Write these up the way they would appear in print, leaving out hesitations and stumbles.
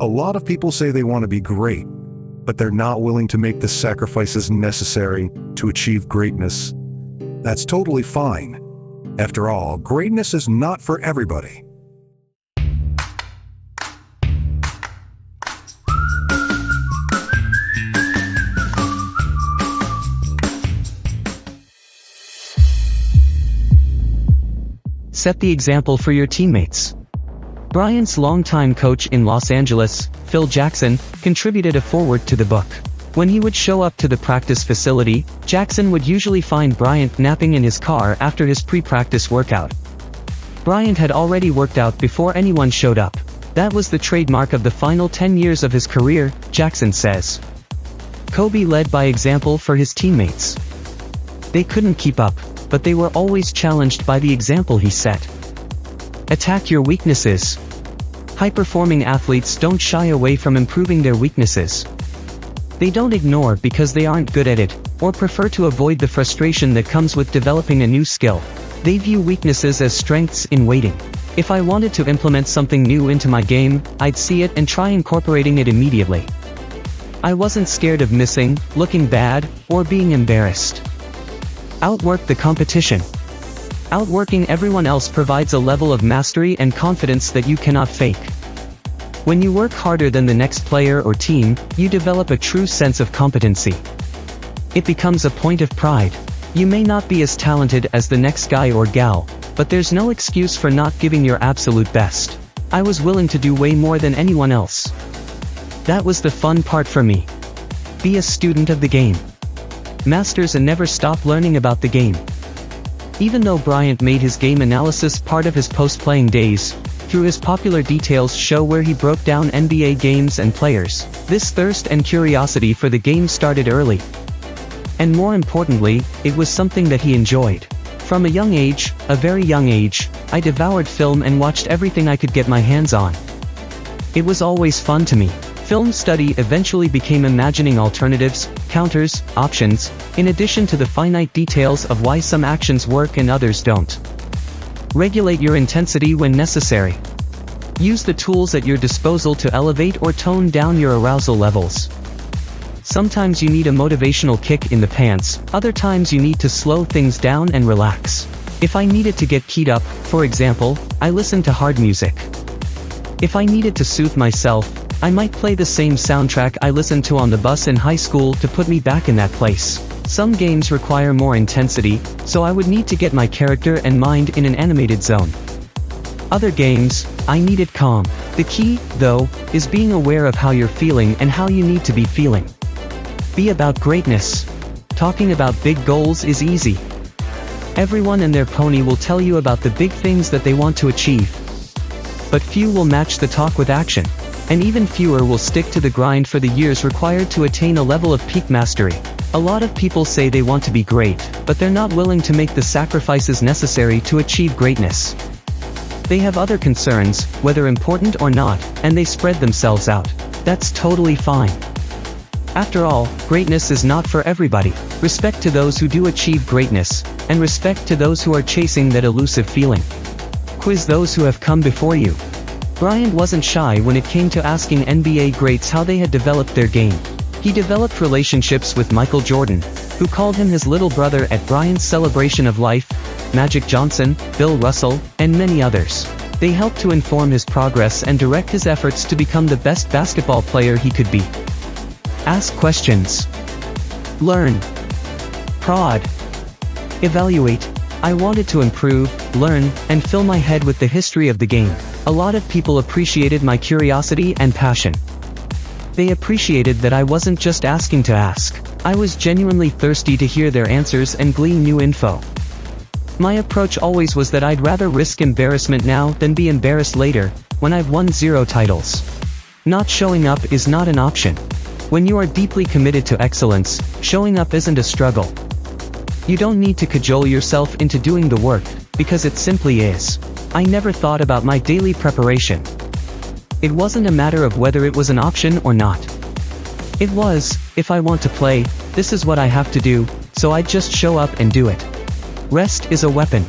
A lot of people say they want to be great, but they're not willing to make the sacrifices necessary to achieve greatness. That's totally fine. After all, greatness is not for everybody. Set the example for your teammates. Bryant's longtime coach in Los Angeles, Phil Jackson, contributed a foreword to the book. When he would show up to the practice facility, Jackson would usually find Bryant napping in his car after his pre-practice workout. Bryant had already worked out before anyone showed up. That was the trademark of the final 10 years of his career, Jackson says. Kobe led by example for his teammates. They couldn't keep up, but they were always challenged by the example he set. Attack your weaknesses. High-performing athletes don't shy away from improving their weaknesses. They don't ignore because they aren't good at it, or prefer to avoid the frustration that comes with developing a new skill. They view weaknesses as strengths in waiting. If I wanted to implement something new into my game, I'd see it and try incorporating it immediately. I wasn't scared of missing, looking bad, or being embarrassed. Outwork the competition. Outworking everyone else provides a level of mastery and confidence that you cannot fake. When you work harder than the next player or team, you develop a true sense of competency. It becomes a point of pride. You may not be as talented as the next guy or gal, but there's no excuse for not giving your absolute best. I was willing to do way more than anyone else. That was the fun part for me. Be a student of the game. Masters and never stop learning about the game. Even though Bryant made his game analysis part of his post-playing days, through his popular details show where he broke down NBA games and players, this thirst and curiosity for the game started early. And more importantly, it was something that he enjoyed. From a young age, a very young age, I devoured film and watched everything I could get my hands on. It was always fun to me. Film study eventually became imagining alternatives, counters, options, in addition to the finite details of why some actions work and others don't. Regulate your intensity when necessary. Use the tools at your disposal to elevate or tone down your arousal levels. Sometimes you need a motivational kick in the pants, other times you need to slow things down and relax. If I needed to get keyed up, for example, I listened to hard music. If I needed to soothe myself, I might play the same soundtrack I listened to on the bus in high school to put me back in that place. Some games require more intensity, so I would need to get my character and mind in an animated zone. Other games, I needed calm. The key, though, is being aware of how you're feeling and how you need to be feeling. Be about greatness. Talking about big goals is easy. Everyone and their pony will tell you about the big things that they want to achieve. But few will match the talk with action. And even fewer will stick to the grind for the years required to attain a level of peak mastery. A lot of people say they want to be great, but they're not willing to make the sacrifices necessary to achieve greatness. They have other concerns, whether important or not, and they spread themselves out. That's totally fine. After all, greatness is not for everybody. Respect to those who do achieve greatness, and respect to those who are chasing that elusive feeling. Quiz those who have come before you. Bryant wasn't shy when it came to asking NBA greats how they had developed their game. He developed relationships with Michael Jordan, who called him his little brother at Bryant's celebration of life, Magic Johnson, Bill Russell, and many others. They helped to inform his progress and direct his efforts to become the best basketball player he could be. Ask questions. Learn. Prod. Evaluate. I wanted to improve, learn, and fill my head with the history of the game. A lot of people appreciated my curiosity and passion. They appreciated that I wasn't just asking to ask. I was genuinely thirsty to hear their answers and glean new info. My approach always was that I'd rather risk embarrassment now than be embarrassed later, when I've won 0 titles. Not showing up is not an option. When you are deeply committed to excellence, showing up isn't a struggle. You don't need to cajole yourself into doing the work, because it simply is. I never thought about my daily preparation. It wasn't a matter of whether it was an option or not. It was, if I want to play, this is what I have to do, so I'd just show up and do it. Rest is a weapon.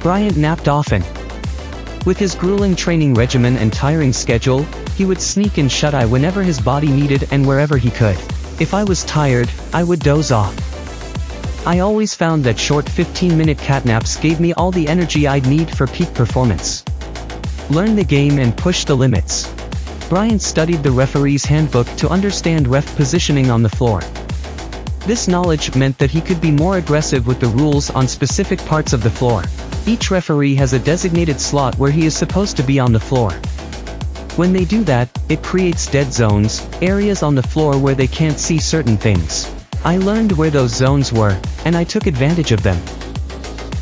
Bryant napped often. With his grueling training regimen and tiring schedule, He would sneak and shut-eye whenever his body needed and wherever he could. If I was tired, I would doze off. I always found that short 15-minute catnaps gave me all the energy I'd need for peak performance. Learn the game and push the limits. Bryant studied the referee's handbook to understand ref positioning on the floor. This knowledge meant that he could be more aggressive with the rules on specific parts of the floor. Each referee has a designated slot where he is supposed to be on the floor. When they do that, it creates dead zones, areas on the floor where they can't see certain things. I learned where those zones were, and I took advantage of them.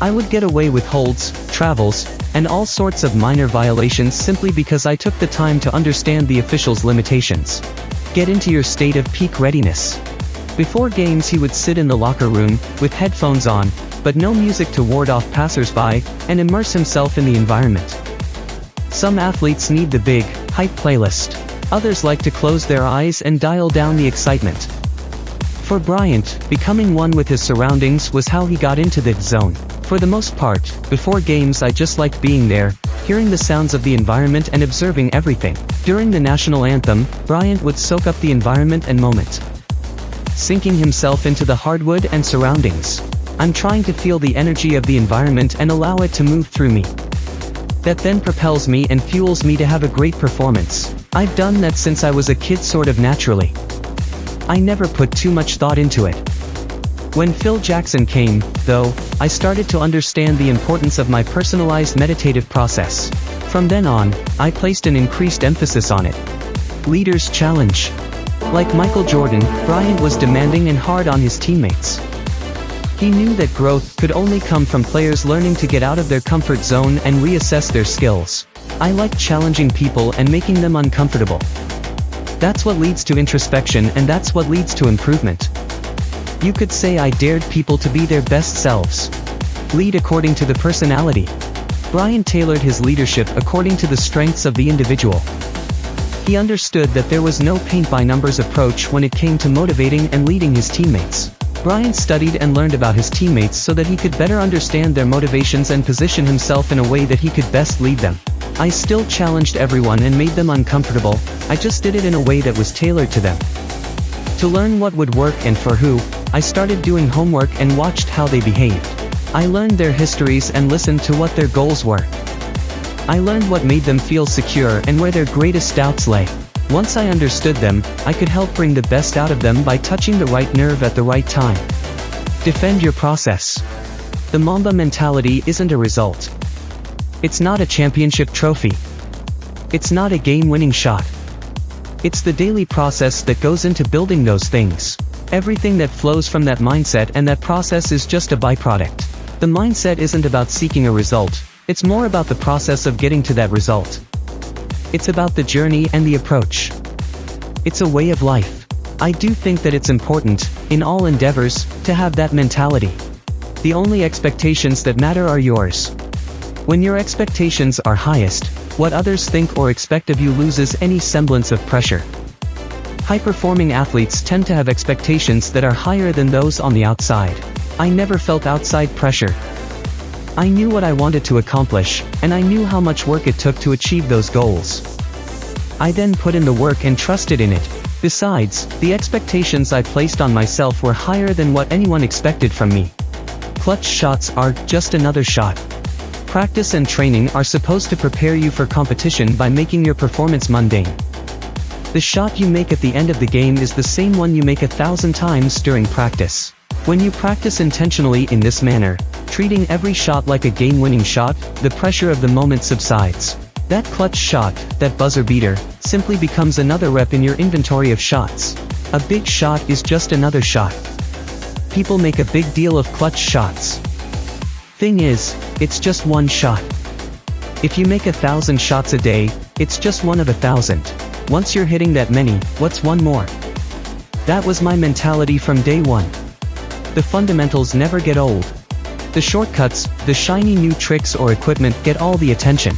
I would get away with holds, travels, and all sorts of minor violations simply because I took the time to understand the official's limitations. Get into your state of peak readiness. Before games he would sit in the locker room, with headphones on, but no music to ward off passers-by, and immerse himself in the environment. Some athletes need the big, hype playlist. Others like to close their eyes and dial down the excitement. For Bryant, becoming one with his surroundings was how he got into the zone. For the most part, before games I just liked being there, hearing the sounds of the environment and observing everything. During the national anthem, Bryant would soak up the environment and moment, sinking himself into the hardwood and surroundings. I'm trying to feel the energy of the environment and allow it to move through me. That then propels me and fuels me to have a great performance. I've done that since I was a kid, sort of naturally. I never put too much thought into it. When Phil Jackson came, though, I started to understand the importance of my personalized meditative process. From then on, I placed an increased emphasis on it. Leaders challenge. Like Michael Jordan, Bryant was demanding and hard on his teammates. He knew that growth could only come from players learning to get out of their comfort zone and reassess their skills. I like challenging people and making them uncomfortable. That's what leads to introspection, and that's what leads to improvement. You could say I dared people to be their best selves. Lead according to the personality. Bryant tailored his leadership according to the strengths of the individual. He understood that there was no paint-by-numbers approach when it came to motivating and leading his teammates. Bryant studied and learned about his teammates so that he could better understand their motivations and position himself in a way that he could best lead them. I still challenged everyone and made them uncomfortable, I just did it in a way that was tailored to them. To learn what would work and for who, I started doing homework and watched how they behaved. I learned their histories and listened to what their goals were. I learned what made them feel secure and where their greatest doubts lay. Once I understood them, I could help bring the best out of them by touching the right nerve at the right time. Defend your process. The Mamba mentality isn't a result. It's not a championship trophy. It's not a game-winning shot. It's the daily process that goes into building those things. Everything that flows from that mindset and that process is just a byproduct. The mindset isn't about seeking a result, it's more about the process of getting to that result. It's about the journey and the approach. It's a way of life. I do think that it's important, in all endeavors, to have that mentality. The only expectations that matter are yours. When your expectations are highest, what others think or expect of you loses any semblance of pressure. High-performing athletes tend to have expectations that are higher than those on the outside. I never felt outside pressure. I knew what I wanted to accomplish, and I knew how much work it took to achieve those goals. I then put in the work and trusted in it. Besides, the expectations I placed on myself were higher than what anyone expected from me. Clutch shots are just another shot. Practice and training are supposed to prepare you for competition by making your performance mundane. The shot you make at the end of the game is the same one you make 1,000 times during practice. When you practice intentionally in this manner, treating every shot like a game-winning shot, the pressure of the moment subsides. That clutch shot, that buzzer beater, simply becomes another rep in your inventory of shots. A big shot is just another shot. People make a big deal of clutch shots. Thing is, it's just one shot. If you make 1,000 shots a day, it's just one of 1,000. Once you're hitting that many, what's one more? That was my mentality from day one. The fundamentals never get old. The shortcuts, the shiny new tricks or equipment get all the attention.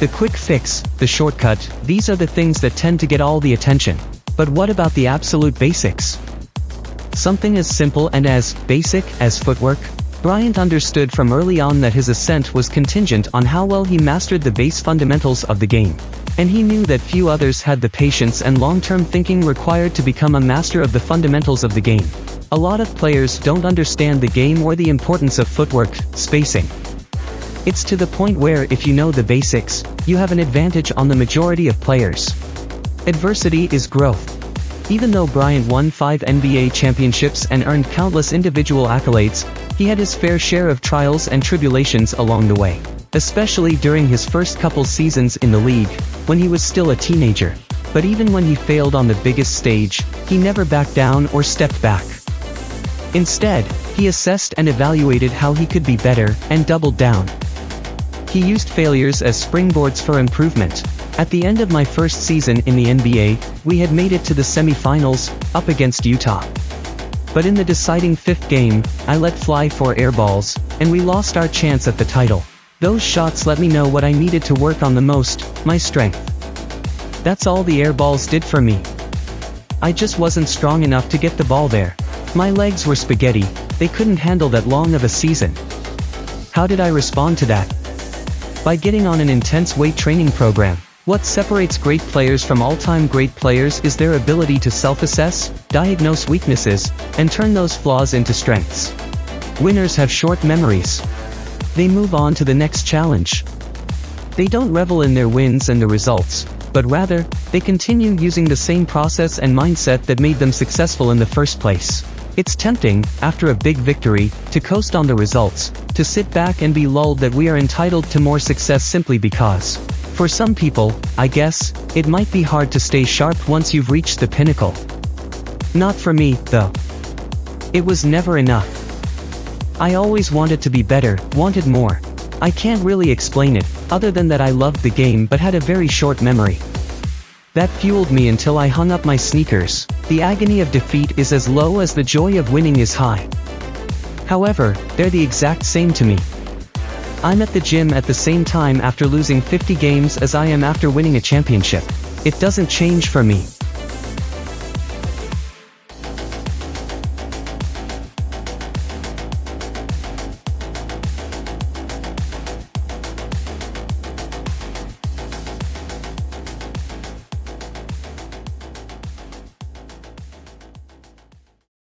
The quick fix, the shortcut, these are the things that tend to get all the attention. But what about the absolute basics? Something as simple and as basic as footwork? Bryant understood from early on that his ascent was contingent on how well he mastered the base fundamentals of the game. And he knew that few others had the patience and long-term thinking required to become a master of the fundamentals of the game. A lot of players don't understand the game or the importance of footwork, spacing. It's to the point where if you know the basics, you have an advantage on the majority of players. Adversity is growth. Even though Bryant won 5 NBA championships and earned countless individual accolades, he had his fair share of trials and tribulations along the way. Especially during his first couple seasons in the league, when he was still a teenager. But even when he failed on the biggest stage, he never backed down or stepped back. Instead, he assessed and evaluated how he could be better, and doubled down. He used failures as springboards for improvement. At the end of my first season in the NBA, we had made it to the semifinals, up against Utah. But in the deciding 5th game, I let fly 4 airballs, and we lost our chance at the title. Those shots let me know what I needed to work on the most, my strength. That's all the airballs did for me. I just wasn't strong enough to get the ball there. My legs were spaghetti, they couldn't handle that long of a season. How did I respond to that? By getting on an intense weight training program. What separates great players from all-time great players is their ability to self-assess, diagnose weaknesses, and turn those flaws into strengths. Winners have short memories. They move on to the next challenge. They don't revel in their wins and the results, but rather, they continue using the same process and mindset that made them successful in the first place. It's tempting, after a big victory, to coast on the results, to sit back and be lulled that we are entitled to more success simply because. For some people, I guess, it might be hard to stay sharp once you've reached the pinnacle. Not for me, though. It was never enough. I always wanted to be better, wanted more. I can't really explain it, other than that I loved the game but had a very short memory. That fueled me until I hung up my sneakers. The agony of defeat is as low as the joy of winning is high. However, they're the exact same to me. I'm at the gym at the same time after losing 50 games as I am after winning a championship. It doesn't change for me.